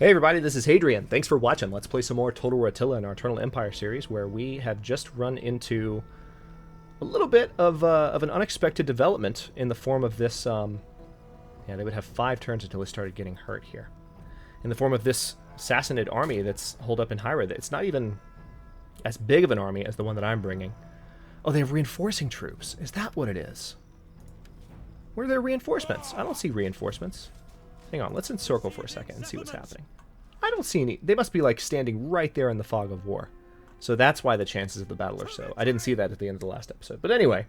Hey everybody, this is Hadrian. Thanks for watching. Let's play some more Total War Attila in our Eternal Empire series, where we have just run into a little bit of an unexpected development in the form of this. Yeah, they would have 5 turns until they started getting hurt here. In the form of this Sassanid army that's holed up in Hyra. It's not even as big of an army as the one that I'm bringing. Oh, they have reinforcing troops. Is that what it is? Where are their reinforcements? I don't see reinforcements. Hang on, let's encircle for a second and see what's happening. I don't see any. They must be like standing right there in the fog of war. So that's why the chances of the battle are so. I didn't see that at the end of the last episode. But anyway,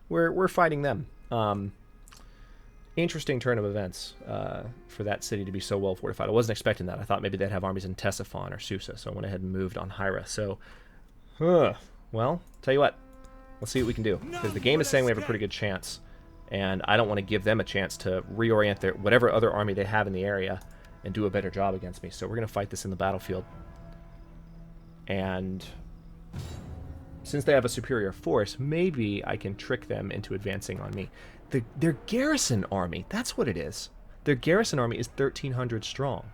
we're fighting them. Interesting turn of events for that city to be so well fortified. I wasn't expecting that. I thought maybe they'd have armies in Ctesiphon or Susa, so I went ahead and moved on Hyra. So, well, tell you what. Let's see what we can do. Because the game is saying we have a pretty good chance. And I don't want to give them a chance to reorient their whatever other army they have in the area and do a better job against me. So we're going to fight this in the battlefield. And since they have a superior force, maybe I can trick them into advancing on me. Their garrison army, that's what it is. Their garrison army is 1,300 strong.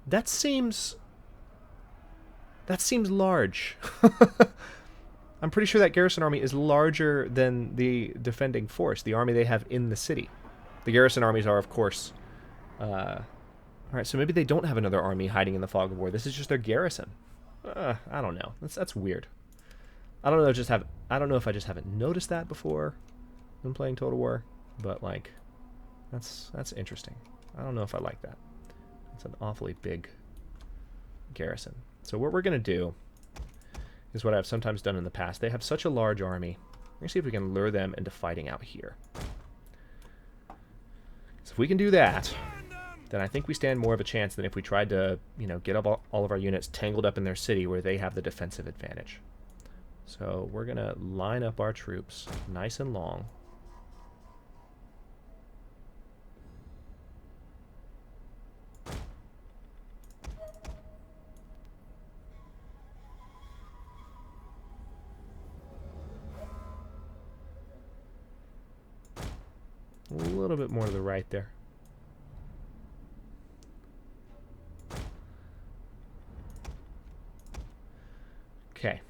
That seems large. I'm pretty sure that garrison army is larger than the defending force, the army they have in the city. The garrison armies are, of course... Alright, so maybe they don't have another army hiding in the fog of war. This is just their garrison. I don't know. That's weird. I don't know if I just haven't noticed that before when playing Total War, but, like, that's interesting. I don't know if I like that. It's an awfully big garrison. So what we're going to do is what I've sometimes done in the past. They have such a large army. We're going to see if we can lure them into fighting out here. So if we can do that, then I think we stand more of a chance than if we tried to, get all of our units tangled up in their city where they have the defensive advantage. So we're going to line up our troops nice and long. A little bit more to the right there. Okay.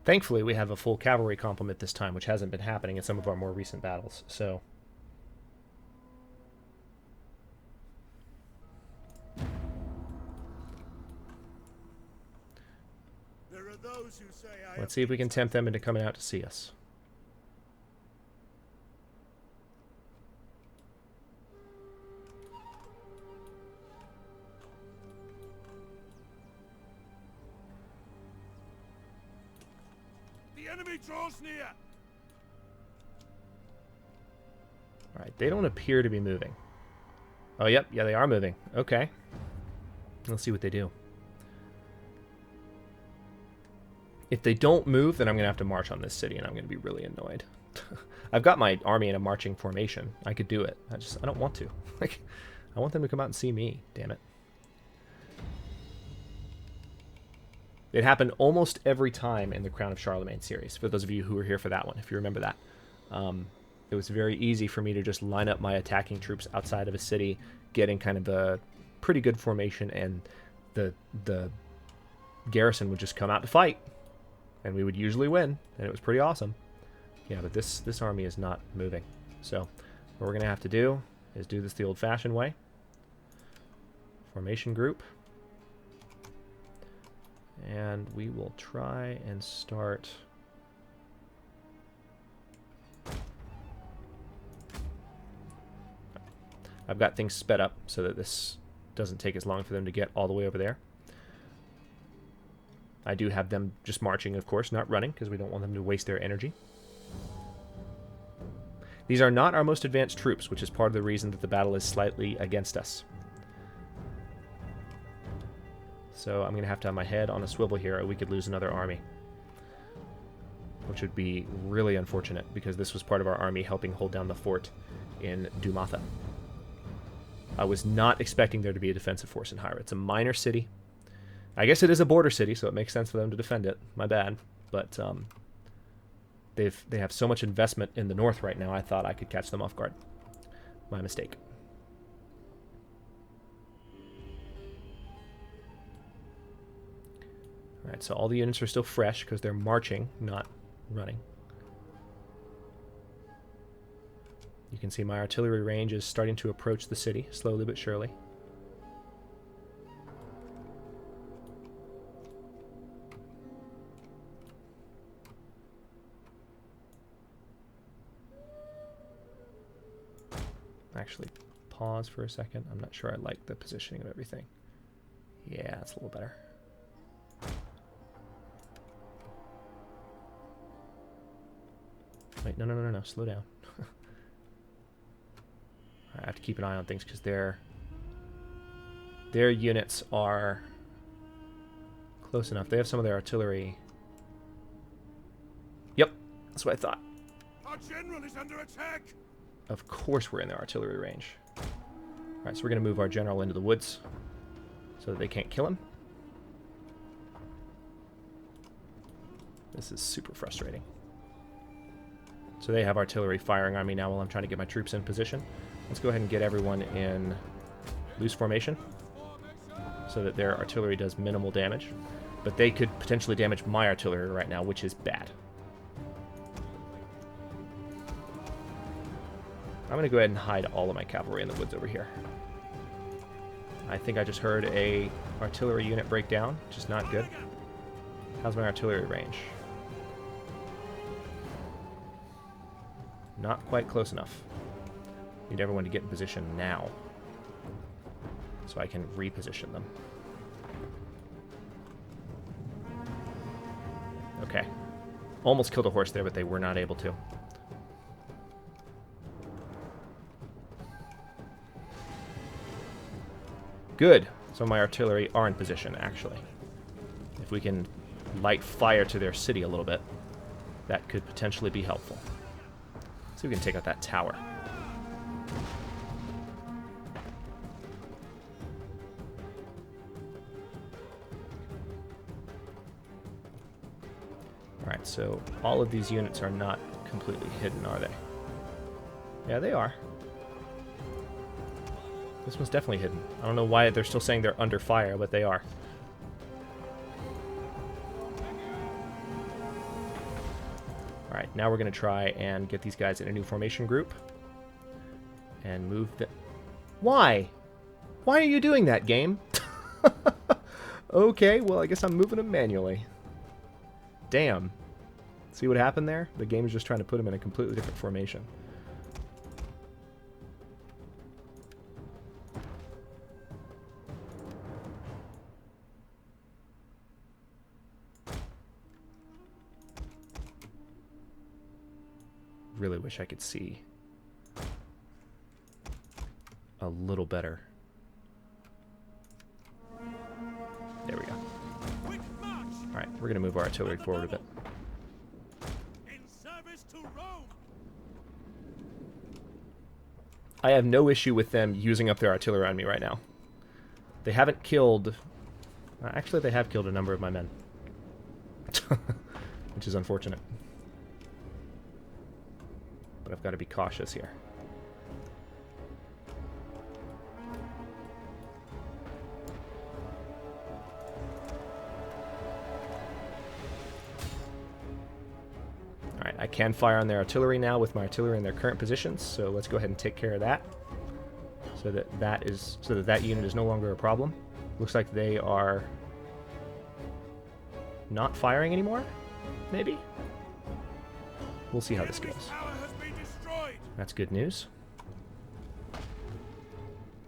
Thankfully, we have a full cavalry complement this time, which hasn't been happening in some of our more recent battles, so... There are those who say let's see if we can tempt them into coming out to see us. The enemy draws near. Alright, they don't appear to be moving. Oh, yep, yeah, they are moving. Okay. Let's see what they do. If they don't move, then I'm going to have to march on this city, and I'm going to be really annoyed. I've got my army in a marching formation. I could do it. I don't want to. Like, I want them to come out and see me, damn it. It happened almost every time in the Crown of Charlemagne series, for those of you who were here for that one, if you remember that. It was very easy for me to just line up my attacking troops outside of a city, getting kind of a pretty good formation, and the garrison would just come out to fight. And we would usually win, and it was pretty awesome. Yeah, but this army is not moving. So what we're going to have to do is do this the old-fashioned way. Formation group. And we will try and start... I've got things sped up so that this doesn't take as long for them to get all the way over there. I do have them just marching, of course, not running, because we don't want them to waste their energy. These are not our most advanced troops, which is part of the reason that the battle is slightly against us. So I'm going to have my head on a swivel here, or we could lose another army. which would be really unfortunate because this was part of our army helping hold down the fort in Dumatha. I was not expecting there to be a defensive force in Hyra. It's a minor city. I guess it is a border city, so it makes sense for them to defend it. My bad. But they have so much investment in the north right now, I thought I could catch them off guard. My mistake. Alright, so all the units are still fresh because they're marching, not running. You can see my artillery range is starting to approach the city, slowly but surely. Actually, pause for a second. I'm not sure I like the positioning of everything. Yeah, that's a little better. Wait, no, slow down. I have to keep an eye on things because their units are close enough. They have some of their artillery. Yep, that's what I thought. Our general is under attack. Of course we're in their artillery range. Alright, so we're going to move our general into the woods so that they can't kill him. This is super frustrating. So they have artillery firing on me now while I'm trying to get my troops in position. Let's go ahead and get everyone in loose formation so that their artillery does minimal damage. But they could potentially damage my artillery right now, which is bad. I'm going to go ahead and hide all of my cavalry in the woods over here. I think I just heard a artillery unit break down, which is not good. How's my artillery range? Not quite close enough. Need everyone to get in position now so I can reposition them. Okay. Almost killed a horse there, but they were not able to. Good. Some of my artillery are in position, actually. If we can light fire to their city a little bit, that could potentially be helpful. See if we can take out that tower. Alright, so all of these units are not completely hidden, are they? Yeah, they are. This one's definitely hidden. I don't know why they're still saying they're under fire, but they are. Alright, now we're going to try and get these guys in a new formation group. And move the... Why? Why are you doing that, game? Okay, well, I guess I'm moving them manually. Damn. See what happened there? The game is just trying to put them in a completely different formation. Really wish I could see a little better. There we go. Alright, we're going to move our artillery forward a bit. In service to Rome. I have no issue with them using up their artillery on me right now. They haven't killed... actually, they have killed a number of my men. Which is unfortunate. But I've got to be cautious here. Alright, I can fire on their artillery now with my artillery in their current positions, so let's go ahead and take care of that. So that that unit is no longer a problem. Looks like they are not firing anymore, maybe? We'll see how this goes. That's good news.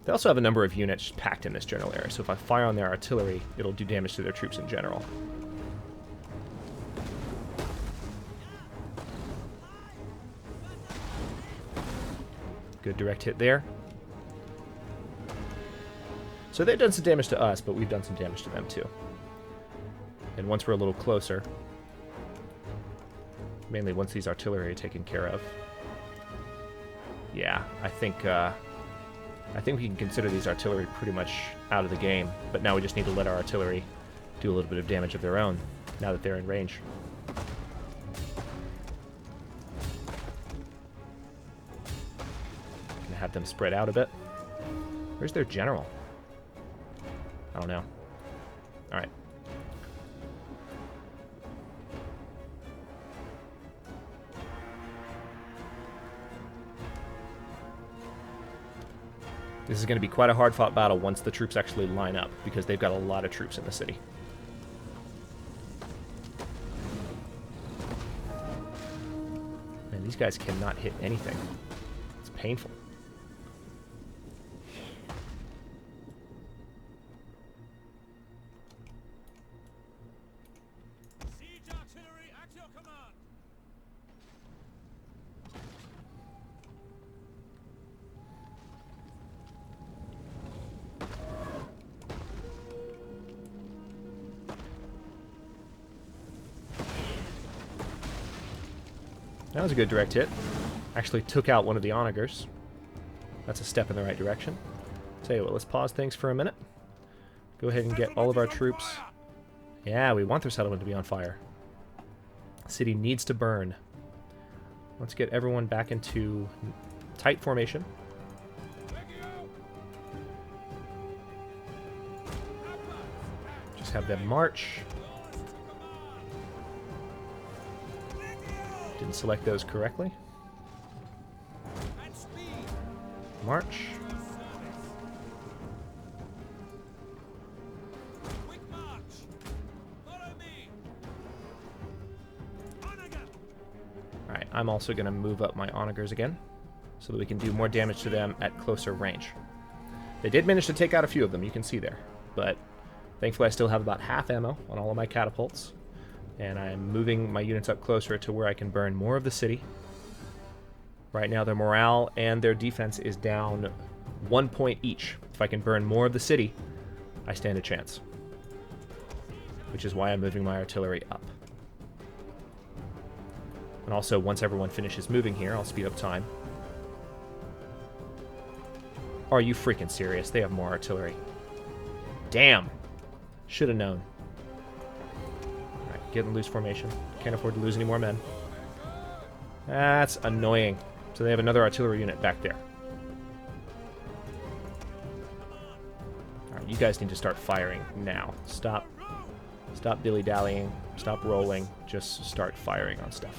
They also have a number of units packed in this general area, so if I fire on their artillery, it'll do damage to their troops in general. Good direct hit there. So they've done some damage to us, but we've done some damage to them too. And once we're a little closer, Mainly once these artillery are taken care of. Yeah, I think we can consider these artillery pretty much out of the game, but now we just need to let our artillery do a little bit of damage of their own, now that they're in range. Gonna have them spread out a bit. Where's their general? I don't know. Alright. This is going to be quite a hard-fought battle once the troops actually line up, because they've got a lot of troops in the city. Man, these guys cannot hit anything. It's painful. Siege artillery at your command. That was a good direct hit. Actually took out one of the onagers. That's a step in the right direction. Tell you what, let's pause things for a minute. Go ahead and get all of our troops. Yeah, we want their settlement to be on fire. City needs to burn. Let's get everyone back into tight formation. Just have them march. Didn't select those correctly. March. Alright, I'm also going to move up my onagers again, so that we can do more damage to them at closer range. They did manage to take out a few of them, you can see there, but thankfully I still have about half ammo on all of my catapults. And I'm moving my units up closer to where I can burn more of the city. Right now their morale and their defense is down 1 point each. If I can burn more of the city, I stand a chance. Which is why I'm moving my artillery up. And also, once everyone finishes moving here, I'll speed up time. Are you freaking serious? They have more artillery. Damn! Should have known. Get in loose formation. Can't afford to lose any more men. That's annoying. So they have another artillery unit back there. Alright, you guys need to start firing now. Stop dilly-dallying. Stop rolling. Just start firing on stuff.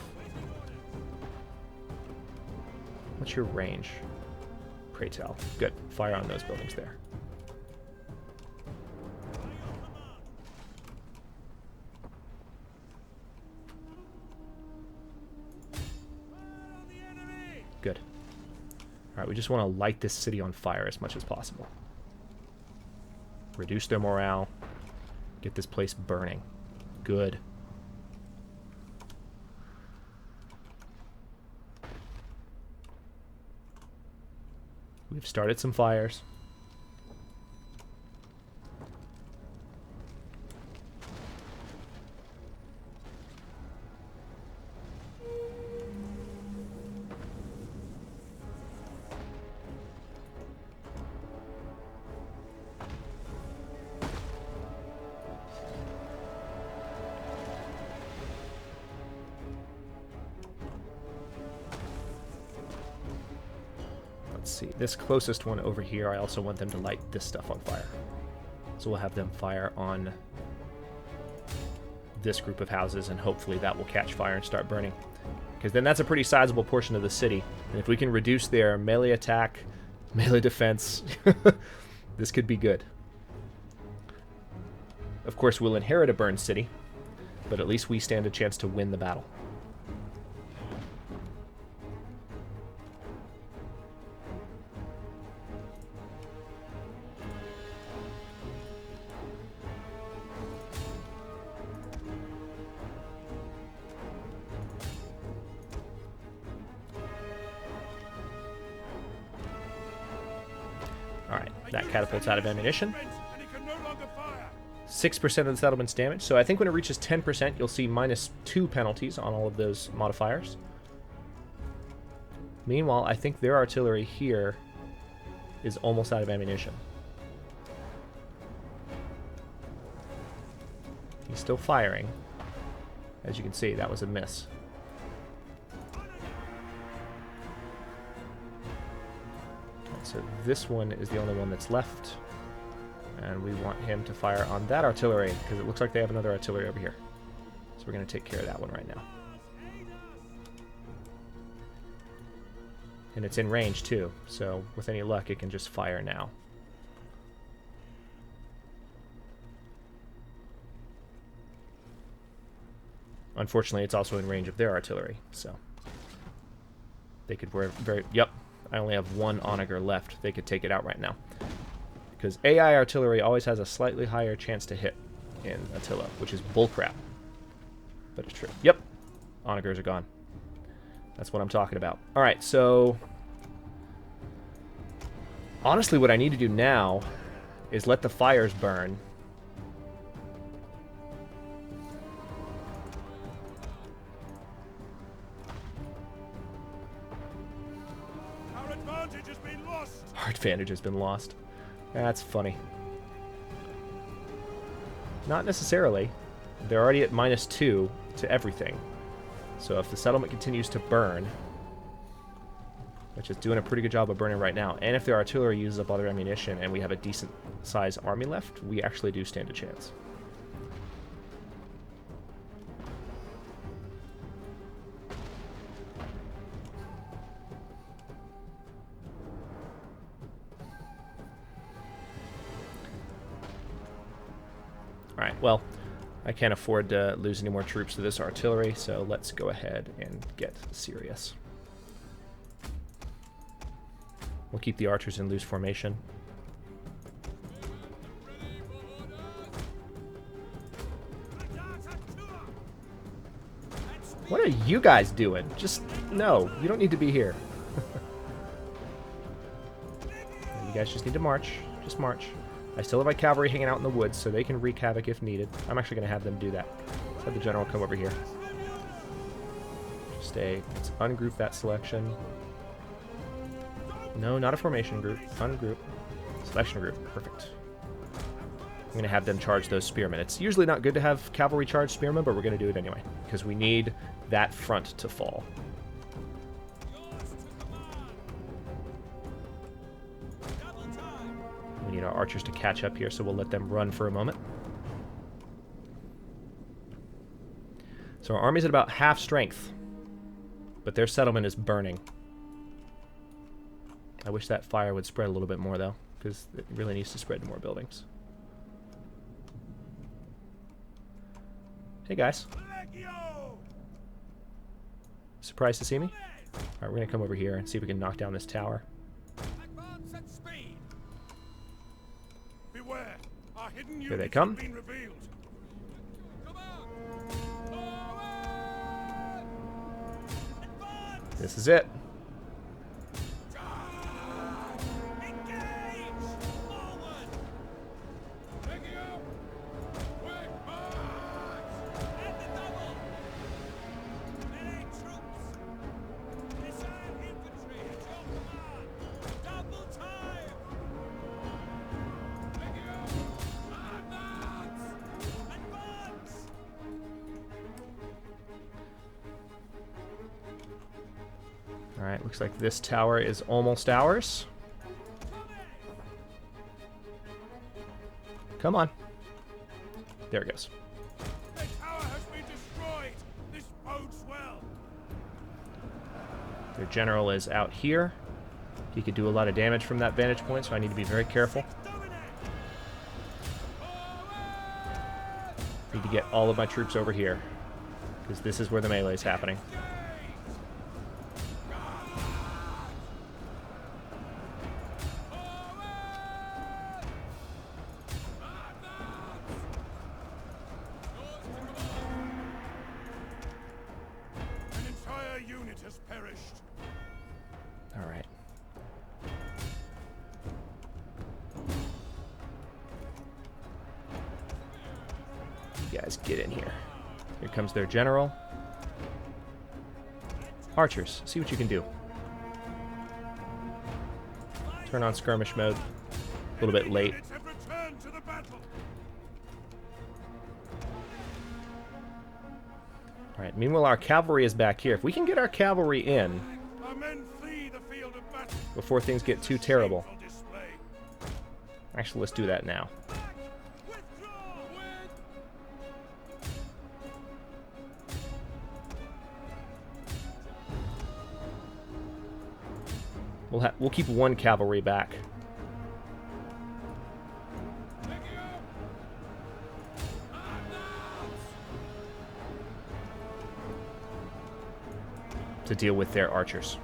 What's your range? Pray tell. Good. Fire on those buildings there. Good. Alright, we just want to light this city on fire as much as possible. Reduce their morale. Get this place burning. Good. We've started some fires. Let's see, this closest one over here, I also want them to light this stuff on fire. So we'll have them fire on this group of houses, and hopefully that will catch fire and start burning. Because then that's a pretty sizable portion of the city. And if we can reduce their melee attack, melee defense, this could be good. Of course, we'll inherit a burned city, but at least we stand a chance to win the battle. Alright, that catapult's out of ammunition. 6% of the settlement's damage. So I think when it reaches 10%, you'll see -2 penalties on all of those modifiers. Meanwhile, I think their artillery here is almost out of ammunition. He's still firing. As you can see, that was a miss. So this one is the only one that's left. And we want him to fire on that artillery, because it looks like they have another artillery over here. So we're going to take care of that one right now. And it's in range too, so with any luck it can just fire now. Unfortunately, it's also in range of their artillery, so they could Yep, I only have one onager left. They could take it out right now. Because AI artillery always has a slightly higher chance to hit in Attila, which is bullcrap. But it's true. Yep, onagers are gone. That's what I'm talking about. Alright, so honestly what I need to do now is let the fires burn. Our advantage has been lost. Our advantage has been lost. That's funny. Not necessarily. They're already at -2 to everything. So if the settlement continues to burn, which is doing a pretty good job of burning right now, and if their artillery uses up all their ammunition and we have a decent sized army left, we actually do stand a chance. Alright, well, I can't afford to lose any more troops to this artillery, so let's go ahead and get serious. We'll keep the archers in loose formation. What are you guys doing? Just, no, you don't need to be here. You guys just need to march. Just march. I still have my cavalry hanging out in the woods, so they can wreak havoc if needed. I'm actually going to have them do that. Let's have the general come over here. Let's ungroup that selection. No, not a formation group. Ungroup. Selection group. Perfect. I'm going to have them charge those spearmen. It's usually not good to have cavalry charge spearmen, but we're going to do it anyway, because we need that front to fall. We need our archers to catch up here, so we'll let them run for a moment. So our army's at about half strength, but their settlement is burning. I wish that fire would spread a little bit more, though, because it really needs to spread to more buildings. Hey, guys. Surprised to see me? Alright, we're going to come over here and see if we can knock down this tower. Here they come. This is it. Alright, looks like this tower is almost ours. Come on. There it goes. The tower has been destroyed. This bodes well. Their general is out here. He could do a lot of damage from that vantage point, so I need to be very careful. Need to get all of my troops over here, because this is where the melee is happening. Alright. Get in here. Here comes their general. Archers, see what you can do. Turn on skirmish mode. A little bit late. Alright, meanwhile our cavalry is back here. If we can get our cavalry in before things get too terrible. Actually, let's do that now. We'll keep one cavalry back. To deal with their archers.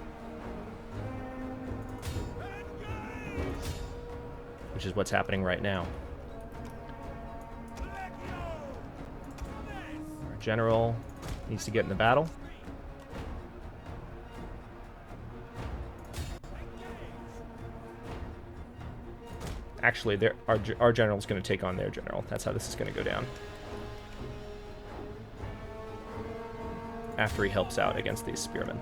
Which is what's happening right now. Our general needs to get in the battle. Actually, our general's going to take on their general. That's how this is going to go down. After he helps out against these spearmen.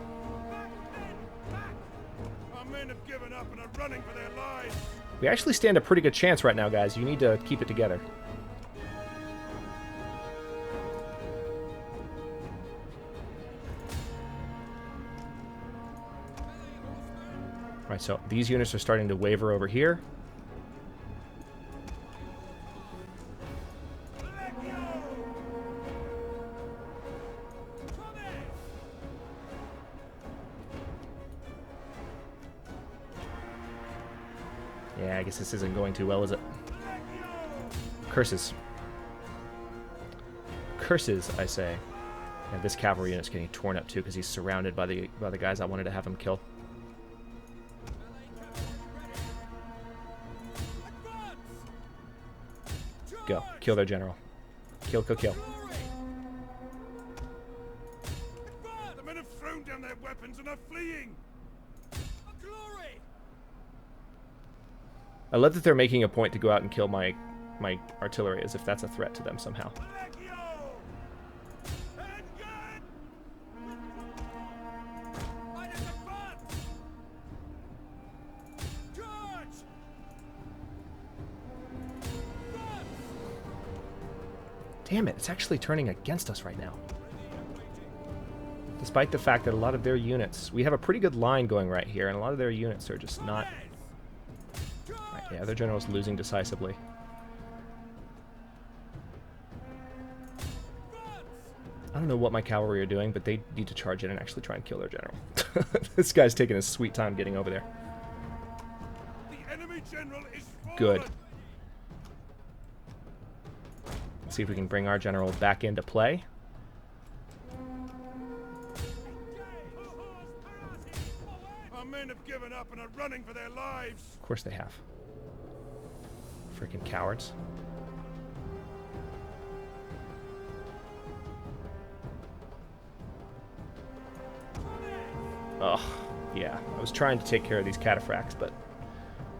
Our men have given up and are running for their lives. We actually stand a pretty good chance right now, guys. You need to keep it together. Right, so these units are starting to waver over here. Yeah, I guess this isn't going too well, is it? Curses. Curses, I say. And this cavalry unit's getting torn up too because he's surrounded by the guys I wanted to have him kill. Go. Kill their general. Kill, kill, kill. The men have thrown down their weapons and are fleeing. I love that they're making a point to go out and kill my artillery as if that's a threat to them somehow. Damn it, it's actually turning against us right now. Despite the fact that a lot of their units... We have a pretty good line going right here, and a lot of their units are just not... Right, yeah, their general's losing decisively. I don't know what my cavalry are doing, but they need to charge in and actually try and kill their general. This guy's taking his sweet time getting over there. The enemy general is Good. Let's see if we can bring our general back into play. Our men have given up and are running for their lives. Of course they have. Freaking cowards. Ugh, yeah. I was trying to take care of these cataphracts, but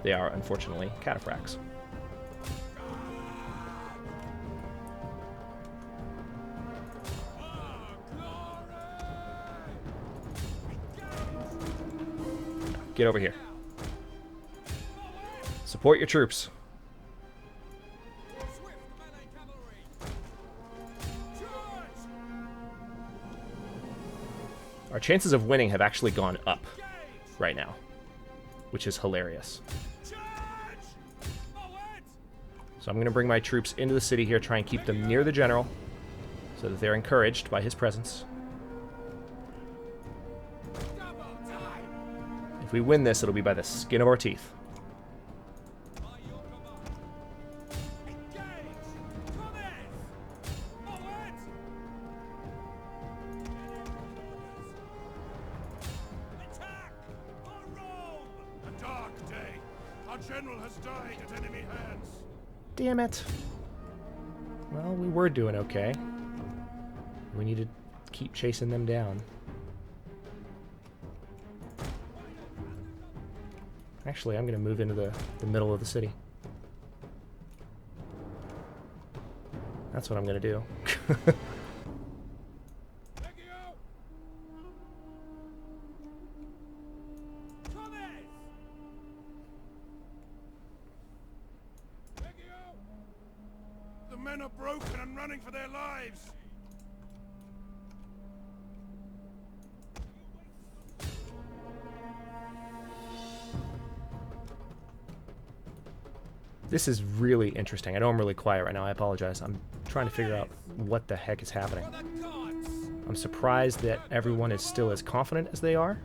they are, unfortunately, cataphracts. Get over here. Support your troops. Our chances of winning have actually gone up right now, which is hilarious. So I'm going to bring my troops into the city here, try and keep them near the general so that they're encouraged by his presence. If we win this, it'll be by the skin of our teeth. A dark day. Our general has died at enemy hands. Damn it. Well, we were doing okay. We need to keep chasing them down. Actually, I'm going to move into the middle of the city. That's what I'm going to do. The men are broken and running for their lives. This is really interesting. I know I'm really quiet right now. I apologize. I'm trying to figure out what the heck is happening. I'm surprised that everyone is still as confident as they are.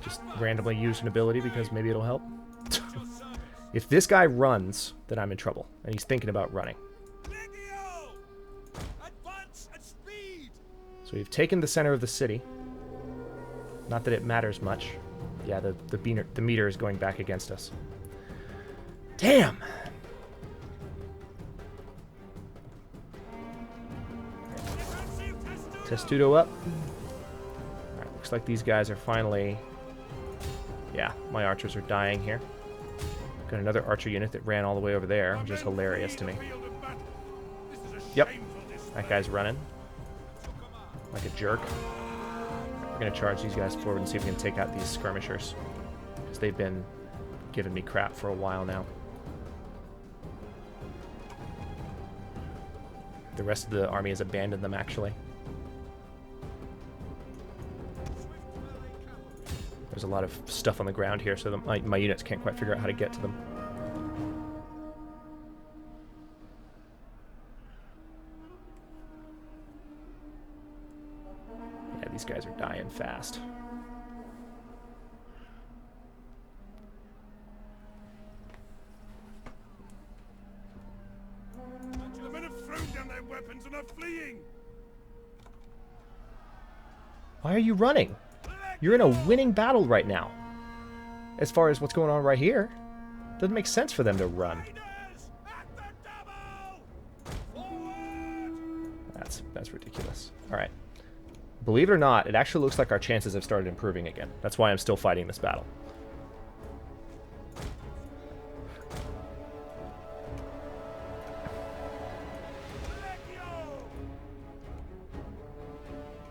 Just randomly use an ability because maybe it'll help. If this guy runs, then I'm in trouble. And he's thinking about running. So we've taken the center of the city. Not that it matters much. Yeah, the meter is going back against us. Damn! Testudo up. Alright, looks like these guys are finally... Yeah, my archers are dying here. Got another archer unit that ran all the way over there, which is hilarious to me. Yep, that guy's running like a jerk. We're going to charge these guys forward and see if we can take out these skirmishers, because they've been giving me crap for a while now. The rest of the army has abandoned them, actually. There's a lot of stuff on the ground here, so my units can't quite figure out how to get to them. Yeah, these guys are dying fast. The men have thrown down their weapons and are fleeing. Why are you running? You're in a winning battle right now. As far as what's going on right here, doesn't make sense for them to run. That's ridiculous. All right. Believe it or not, it actually looks like our chances have started improving again. That's why I'm still fighting this battle.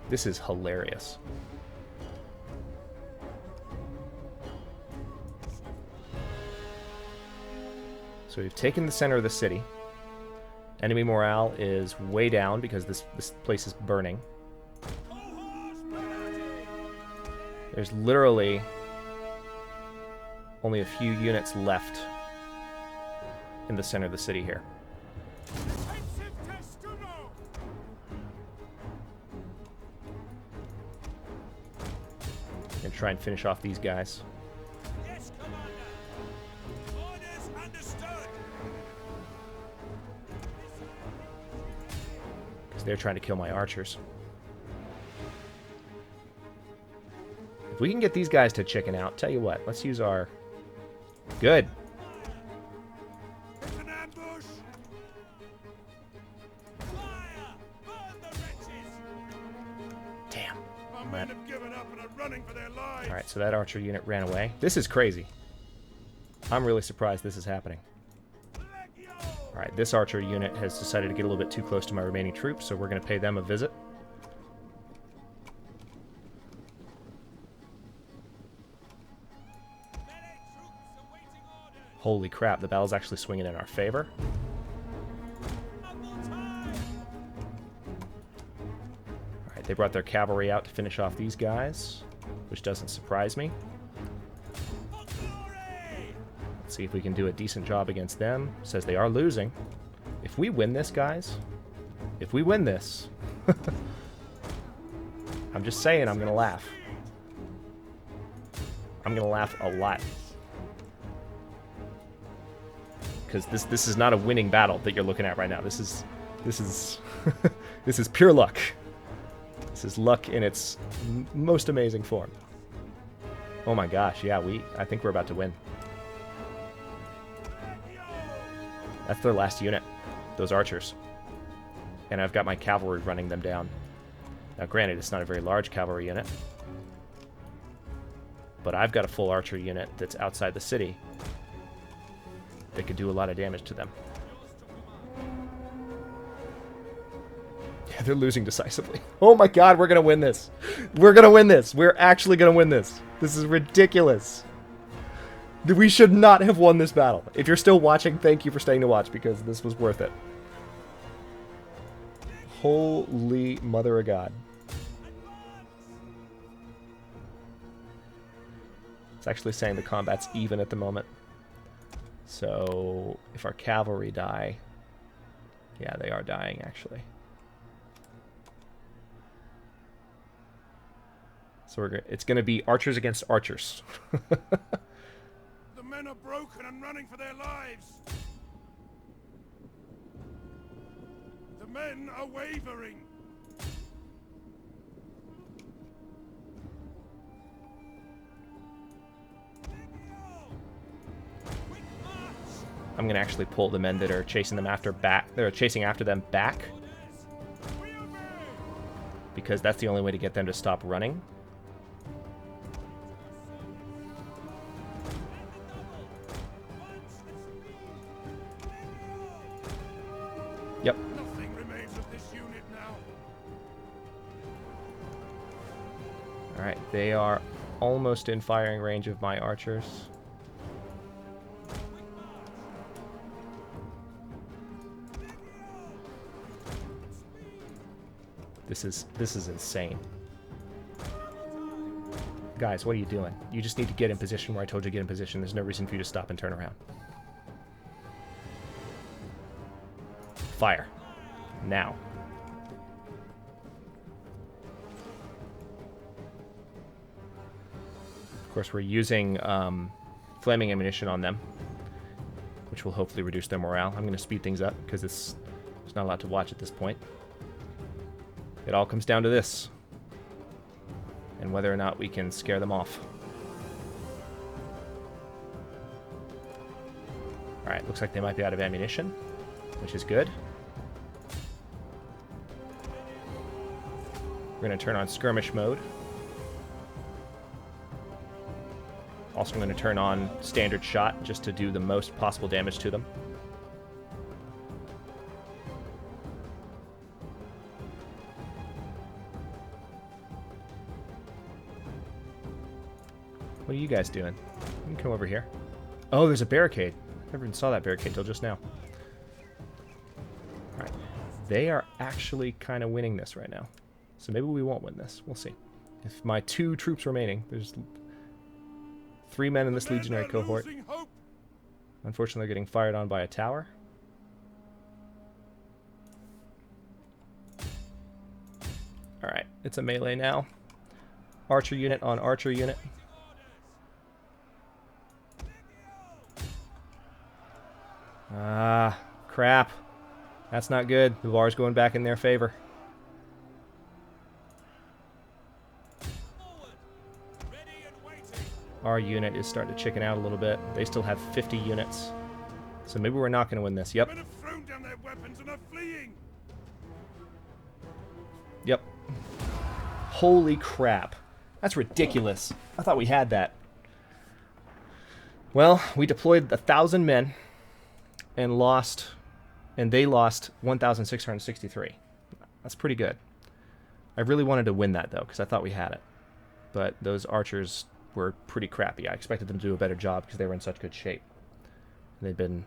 This is hilarious. So we've taken the center of the city. Enemy morale is way down because this place is burning. There's literally only a few units left in the center of the city here. Gonna try and finish off these guys. They're trying to kill my archers. If we can get these guys to chicken out, tell you what, let's use our... Good. It's an ambush. Fire! Burn the wretches! Damn. Our men have given up and are running for their lives. Alright, so that archer unit ran away. This is crazy. I'm really surprised this is happening. Alright, this archer unit has decided to get a little bit too close to my remaining troops, so we're going to pay them a visit. Holy crap, the battle's actually swinging in our favor. Alright, they brought their cavalry out to finish off these guys, which doesn't surprise me. See if we can do a decent job against them. Says they are losing. If we win this, guys, if we win this, I'm just saying I'm gonna laugh. I'm gonna laugh a lot. Because this is not a winning battle that you're looking at right now. This is this is pure luck. This is luck in its most amazing form. Oh my gosh, yeah, I think we're about to win. That's their last unit, those archers. And I've got my cavalry running them down. Now, granted, it's not a very large cavalry unit, but I've got a full archer unit that's outside the city that could do a lot of damage to them. Yeah, they're losing decisively. Oh my god, we're going to win this. We're going to win this. We're actually going to win this. This is ridiculous. We should not have won this battle. If you're still watching, thank you for staying to watch, because this was worth it. Holy mother of God. It's actually saying the combat's even at the moment. So if our cavalry die... Yeah, they are dying, actually. So it's going to be archers against archers. The men are broken and running for their lives. The men are wavering. I'm going to actually pull the men that are chasing them after back. They're chasing after them back, because that's the only way to get them to stop running. Yep. Nothing remains of this unit now. All right, they are almost in firing range of my archers. This is insane. Guys, what are you doing? You just need to get in position where I told you to get in position. There's no reason for you to stop and turn around. Fire. Now. Of course, we're using flaming ammunition on them, which will hopefully reduce their morale. I'm going to speed things up because there's not a lot to watch at this point. It all comes down to this, and whether or not we can scare them off. Alright, looks like they might be out of ammunition, which is good. We're going to turn on skirmish mode. Also, I'm going to turn on standard shot just to do the most possible damage to them. What are you guys doing? You can come over here. Oh, there's a barricade. Never even saw that barricade until just now. Alright. They are actually kind of winning this right now. So maybe we won't win this. We'll see. If my 2 troops remaining, there's 3 men in this legionary cohort. Unfortunately, they're getting fired on by a tower. Alright, it's a melee now. Archer unit on archer unit. Ah, crap. That's not good. The bar's going back in their favor. Our unit is starting to chicken out a little bit. They still have 50 units. So maybe we're not going to win this. Yep. Men have thrown down their weapons and are fleeing. Yep. Holy crap. That's ridiculous. I thought we had that. Well, we deployed 1,000 men and they lost 1,663. That's pretty good. I really wanted to win that, though, because I thought we had it. But those archers were pretty crappy. I expected them to do a better job because they were in such good shape. They'd been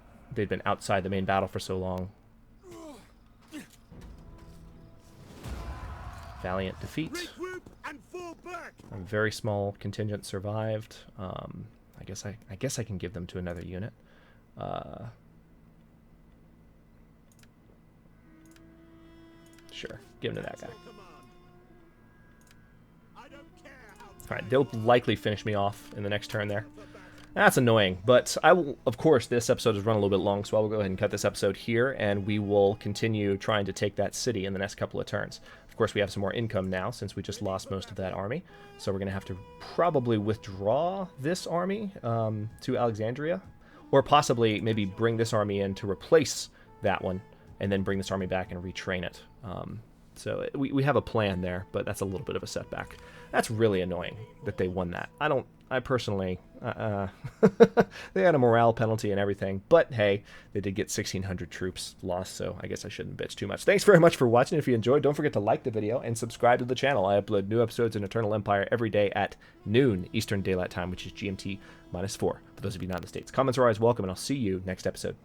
outside the main battle for so long. Valiant defeat. A very small contingent survived. I guess I can give them to another unit. Sure, give them to that guy. Alright, they'll likely finish me off in the next turn there. That's annoying, but I will, of course, this episode has run a little bit long, so I will go ahead and cut this episode here, and we will continue trying to take that city in the next couple of turns. Of course, we have some more income now, since we just lost most of that army, so we're going to have to probably withdraw this army to Alexandria, or possibly maybe bring this army in to replace that one, and then bring this army back and retrain it. So we have a plan there, but that's a little bit of a setback. That's really annoying that they won that. I personally, they had a morale penalty and everything, but hey, they did get 1,600 troops lost, so I guess I shouldn't bitch too much. Thanks very much for watching. If you enjoyed, don't forget to like the video and subscribe to the channel. I upload new episodes in Eternal Empire every day at noon Eastern Daylight Time, which is GMT -4, for those of you not in the States. Comments are always welcome, and I'll see you next episode.